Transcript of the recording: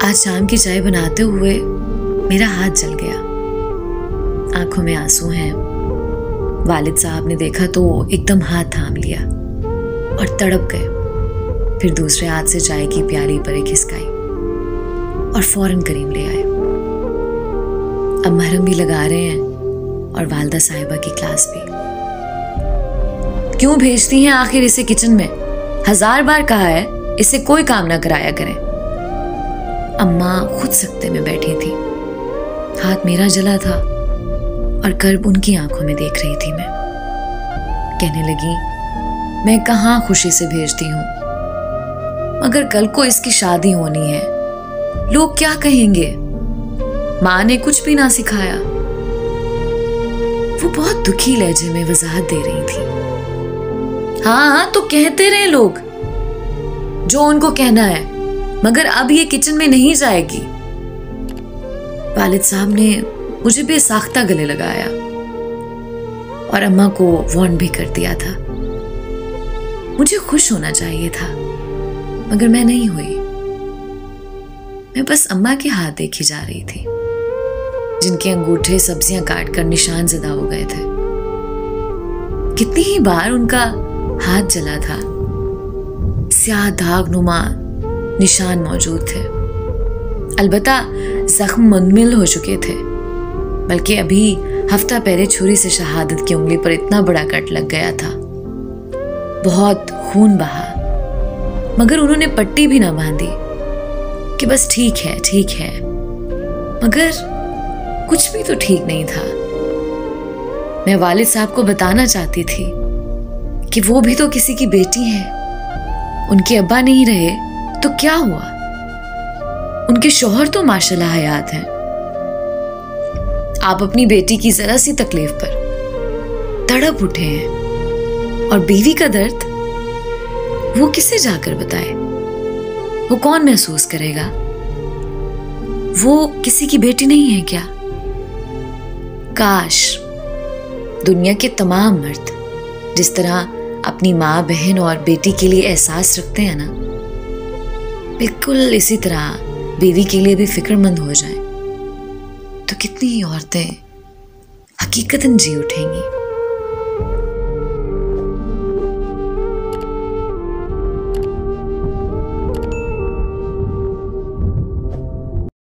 आज शाम की चाय बनाते हुए मेरा हाथ जल गया। आंखों में आंसू हैं। वालिद साहब ने देखा तो एकदम हाथ थाम लिया और तड़प गए। फिर दूसरे हाथ से चाय की प्याली पर एक खिसकाई और फौरन करीम ले आए। अब मरहम भी लगा रहे हैं और वालदा साहिबा की क्लास भी। क्यों भेजती हैं आखिर इसे किचन में? 1000 बार कहा है इसे कोई काम ना कराया करें। अम्मा खुद सख्ते में बैठी थी। हाथ मेरा जला था और कर्ब उनकी आंखों में देख रही थी मैं। कहने लगी, मैं कहाँ खुशी से भेजती हूँ, मगर कल को इसकी शादी होनी है, लोग क्या कहेंगे? माँ ने कुछ भी ना सिखाया। वो बहुत दुखी लहजे में वजाहत दे रही थी। हाँ तो कहते रहे लोग जो उनको कहना है, मगर अब ये किचन में नहीं जाएगी। वालिद साहब ने मुझे बेसाख्ता गले लगाया और अम्मा को वार्न भी कर दिया था। मुझे खुश होना चाहिए था, मगर मैं नहीं हुई। मैं बस अम्मा के हाथ देखी जा रही थी, जिनके अंगूठे सब्जियां काटकर निशान ज़दा हो गए थे। कितनी ही बार उनका हाथ जला था। स्याह दाग नुमा निशान मौजूद थे। अलबत्ता जख्म मुंदमिल हो चुके थे, बल्कि अभी हफ्ता पहले छुरी से शहादत की उंगली पर इतना बड़ा कट लग गया था। बहुत खून बहा, मगर उन्होंने पट्टी भी ना बांधी कि बस ठीक है ठीक है। मगर कुछ भी तो ठीक नहीं था। मैं वालिद साहब को बताना चाहती थी कि वो भी तो किसी की बेटी है। उनके अब्बा नहीं रहे तो क्या हुआ? उनके शौहर तो माशाल्लाह हयात हैं। आप अपनी बेटी की जरा सी तकलीफ पर तड़प उठे हैं, और बीवी का दर्द वो किसे जाकर बताए? वो कौन महसूस करेगा? वो किसी की बेटी नहीं है क्या? काश दुनिया के तमाम मर्द जिस तरह अपनी माँ बहन और बेटी के लिए एहसास रखते हैं ना, बिल्कुल इसी तरह बीवी के लिए भी फिक्रमंद हो जाएं, तो कितनी ही औरतें हकीकतन जी उठेंगी।